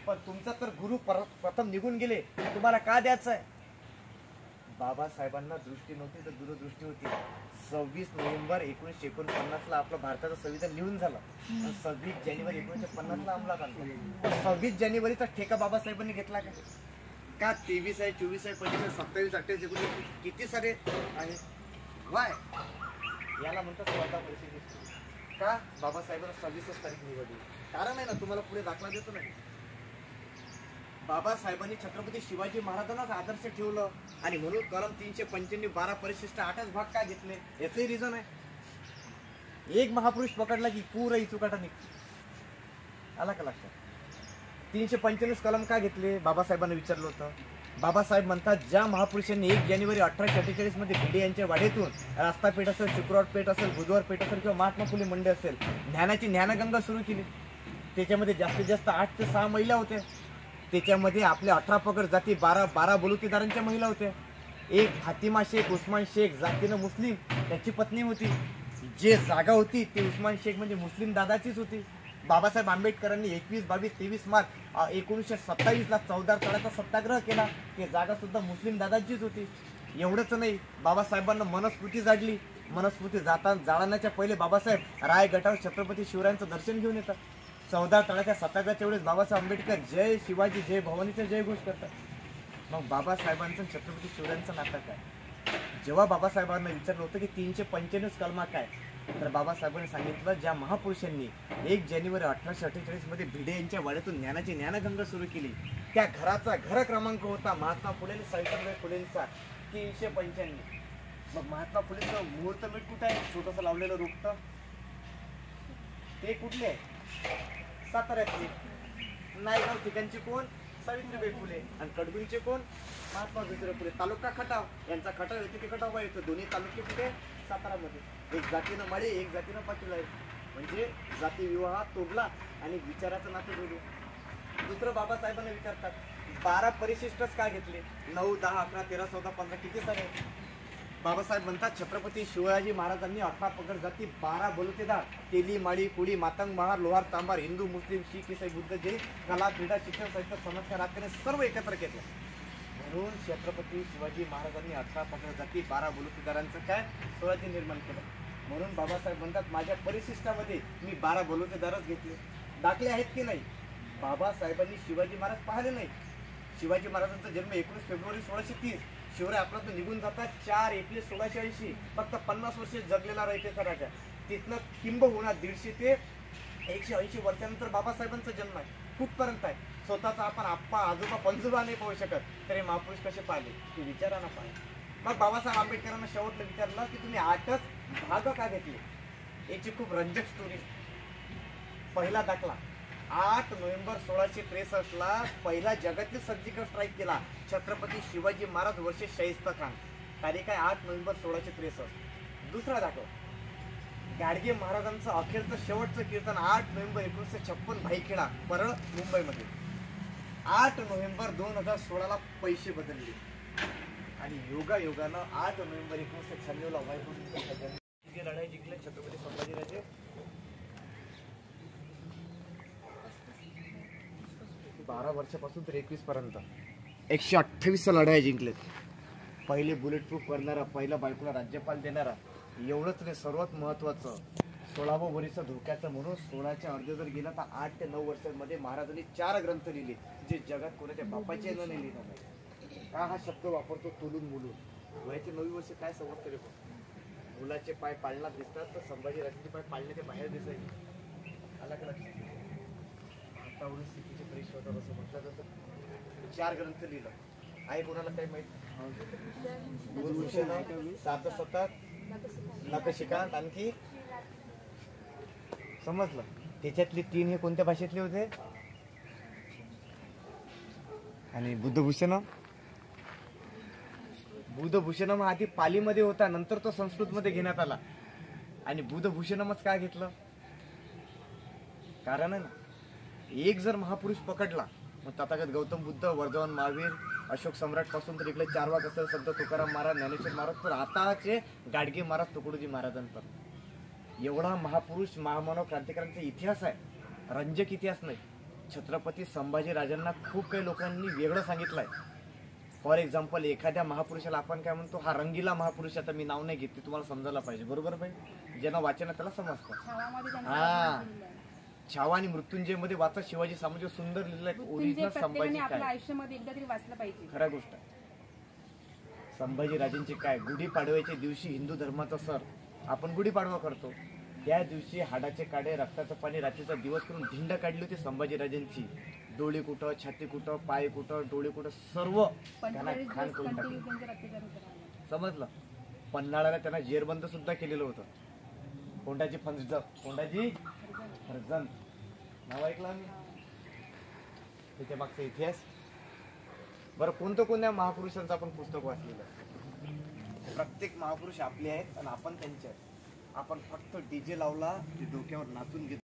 पण तुमचा तर गुरु प्रथम निघून गेले, तुम्हाला का द्यायचं आहे? बाबासाहेबांना दृष्टी नव्हती तर दूरदृष्टी होती. 26 नोव्हेंबर 1949 आपलं भारताचं संविधान लिहून झालं. 26 जानेवारी 1950 अंमलात आलं. 26 जानेवारीचा ठेका बाबासाहेबांनी घेतला का? 23 आहे, 24 आहे, 25 आहे, 27, 28, 29 किती सारे आहे. वाय याला म्हणतात स्पर्धा परिषदेची. का बाबासाहेबांना 26 तारीख निवडली? कारण आहे ना, तुम्हाला पुढे दाखला देतो नाही. बाबासाहेबांनी छत्रपती शिवाजी महाराजांनाच आदर्श ठेवलं आणि म्हणून कलम 395 12 परिशिष्ट 8च भाग का घेतले? याचंही रिझन आहे. एक महापुरुष पकडला की पूर्ण इचुकाटा निघतो. आला का लक्षात? 395 कलम का घेतले? बाबासाहेबांना विचारलं होतं. बाबासाहेब म्हणतात, ज्या महापुरुषांनी 1 जानेवारी 1848 मध्ये भिडे यांच्या वाड्यातून रास्तापेठ असेल, शुक्रवार पेठ असेल, बुधवार पेठ असेल किंवा महात्मा फुले मंडई असेल, ज्ञानाची ज्ञानगंगा सुरू केली. त्याच्यामध्ये जास्तीत जास्त 8 ते 6 महिला होत्या. त्याच्यामध्ये आपल्या 18 पगड जाती 12 बलुतेदारांच्या महिला होत्या. एक फातिमा शेख, उस्मान शेख जातीनं मुस्लिम, त्याची पत्नी होती. जे जागा होती ती उस्मान शेख म्हणजे मुस्लिम दादाचीच होती. बाबासाहेब आंबेडकरांनी 21, 22, 23 मार्च 1927 14 तळ्याचा सत्याग्रह केला. ते जागा सुद्धा मुस्लिम दादाचीच होती. एवढंच नाही, बाबासाहेबांना मनस्मृती जाडली. मनस्मृती जाळण्याच्या पहिले बाबासाहेब रायगटावर छत्रपती शिवरायांचं दर्शन घेऊन येतात. 14 तळ्याच्या सत्याग्रहाच्या वेळेस बाबासाहेब आंबेडकर जय शिवाजी जय भवानीचा जय घोष करतात. मग बाबासाहेबांचं छत्रपती शिवरायांचं नातं काय? जेव्हा बाबासाहेबांना विचारलं होतं की 395 कलमा काय, तर बाबासाहेबांनी सांगितलं, ज्या महापुरुषांनी 1 जानेवारी 1848 मध्ये भिडे यांच्या वाड्यातून ज्ञानाची ज्ञानगंगा सुरू केली, त्या घराचा घर क्रमांक होता महात्मा फुले सावित्रीबाई फुलेंचा 395. मग महात्मा फुलेंचं मुहूर्तमेढ कुठं आहे? छोटंसं लावलेलं रोपटं ते कुठले आहे? साताऱ्यातले. नायगाव ठिकाणचे कोण? सावित्रीबाई फुले. आणि कडगुंचे कोण? महात्मा ज्योतिराव फुले. तालुका खटाव, यांचा खटाव येतो की खटाव येतो. दोन्ही तालुके कुठे? सातारामध्ये. एक जातीनं माळी, एक जातीनं पाटील आहे. म्हणजे जाती विवाह तोडला आणि विचाराचं नातं जोडलं. दुसरं बाबासाहेबांना विचारतात, 12 परिशिष्टच का घेतले? 9, 10, 11, 13, 14, 15 किती सारे? बाबासाहेब म्हणतात, छत्रपती शिवाजी महाराजांनी 18 पगड जाती 12 बलुतेदार, तेली, माळी, कोळी, मातंग, महार, लोहार, तांबार, हिंदू, मुस्लिम, शीख, ईसाई, बुद्ध, जैन, कला, क्रीडा, शिक्षण, साहित्य, समाजकार, राजकारण सर्व एकत्र केलं. म्हणून छत्रपती शिवाजी महाराजांनी 18 पगड जाती 12 बलुतेदारांचं काय स्वराज्य निर्माण केलं. म्हणून बाबासाहेब म्हणतात, माझ्या परिशिष्टामध्ये मी 12 बलुतेदारच घेतले. दाखले आहेत की नाही? बाबासाहेबांनी शिवाजी महाराज पाहिले नाही. शिवाजी महाराजांचा जन्म 19 फेब्रुवारी 1630. शिवराय आपल्यातून निघून जातात 4 एप्रिल 1680. फक्त 50 वर्ष जगलेला रयतेचा राजा. तिथनं किंबहुना 150 ते 180 वर्षानंतर बाबासाहेबांचा जन्म आहे. कुठपर्यंत आहे? स्वतःचा आपण आप्पा, आजोबा, पंजोबा नाही पाहू शकत, तरी महापुरुष कसे पाहिले ते विचारांना पाहिले. मग बाबासाहेब आंबेडकरांना शेवटला विचारलं की तुम्ही 8च भाग का घेतले? याची खूप रंजक स्टोरी. पहिला दाखला, 8 नोव्हेंबर 1663 पहिला जगातील सर्जिकल स्ट्राईक केला छत्रपती शिवाजी महाराज वर्षे शाहिस्ता खान. तारीख आहे 8 नोव्हेंबर 1663. दुसरा दाखव, गाडगे महाराजांचं अखेरचं शेवटचं कीर्तन 8 नोव्हेंबर 1956 भाईखेडा परळ मुंबईमध्ये. 8 नोव्हेंबर 2016 पैसे बदलले आणि योगानं 8 नोव्हेंबर 1996 वायपूरची लढाई जिंकले छत्रपती संभाजीराजे. 12 वर्षापासून तर 21 पर्यंत 128 लढाई जिंकलेत. पहिले बुलेट प्रूफ करणारा, पहिला बायकोला राज्यपाल देणारा. एवढंच नाही, सर्वात महत्वाचं 16वं वर्ष धोक्याचं म्हणून 16च्या अर्ध जर गेला तर 8 ते 9 वर्षांमध्ये महाराजांनी 4 ग्रंथ लिहिले जे जगात कोणाच्या बापाचे न लिहिले नाही. हा शब्द वापरतो, तुलून मुलून. वयाचे 9 वर्ष काय समजतं रे? मुलाचे पाय पाळण्यात दिसतात तर संभाजीराजांचे पाय पाळणे ते बाहेर दिसायचे. आला का लक्षात? आता स्थितीची परीक्षा होतात असं म्हटलं जातं. 4 ग्रंथ लिहिलं आहे. कोणाला काही माहिती? सातशतक, नखशिखांत, आणखी समजलं. त्याच्यातले 3 हे कोणत्या भाषेतले होते? आणि बुद्धभूषण. बुद्धभूषणम आधी पालीमध्ये होता, नंतर तो संस्कृतमध्ये घेण्यात आला. आणि बुद्धभूषणमच काय घेतलं? कारण आहे ना, एक जर महापुरुष पकडला, मग तथागत गौतम बुद्ध, वर्धमान महावीर, अशोक सम्राट पासून तर इकडे 4 वाघ असेल, संत तुकाराम महाराज, ज्ञानेश्वर महाराज, तर आताचे गाडगे महाराज, तुकडोजी महाराजांपर्यंत एवढा महापुरुष महामानव क्रांतिकारांचा इतिहास आहे. रंजक इतिहास नाही. छत्रपती संभाजीराजांना खूप काही लोकांनी वेगळं सांगितलंय. फॉर एक्झाम्पल, एखाद्या महापुरुषाला आपण काय म्हणतो, हा रंगीला महापुरुष, आता मी नाव नाही घेत, ते तुम्हाला समजायला पाहिजे, बरोबर भाई? ज्यांना वाचन त्याला समजतं. हा, छावा आणि मृत्युंजय मध्ये वाचा, शिवाजी साम्राज्य सुंदर लिहिलं, ओरिजिनल संभाजी काय आयुष्यामध्ये एकदा तरी वाचलं पाहिजे. खऱ्या गोष्ट आहे. संभाजीराजांचे काय, गुढीपाडव्याच्या दिवशी हिंदू धर्माचा सर आपण गुढीपाडवा करतो, त्या दिवशी हाडाचे काढे, रक्ताचं पाणी, रात्रीचा दिवस करून धिंड काढली होती संभाजीराजांची. डोळे कुठं, छाती कुठं, पाय कुठं, डोळे कुठं, सर्व त्यांना खाण करून टाकलं. समजलं? पन्हाळ्याला त्यांना जेरबंद सुद्धा केलेलं होतं. कोंडाजी फर्जंद नाव ऐकलं आम्ही, त्याच्या मागचा इतिहास. बरं, कोणत्या महापुरुषांचं आपण पुस्तक वाचलेलं? प्रत्येक महापुरुष आपले आहेत आणि आपण त्यांचे आहेत. आपण फक्त डीजे लावला, ते डोक्यावर नाचून घेतो.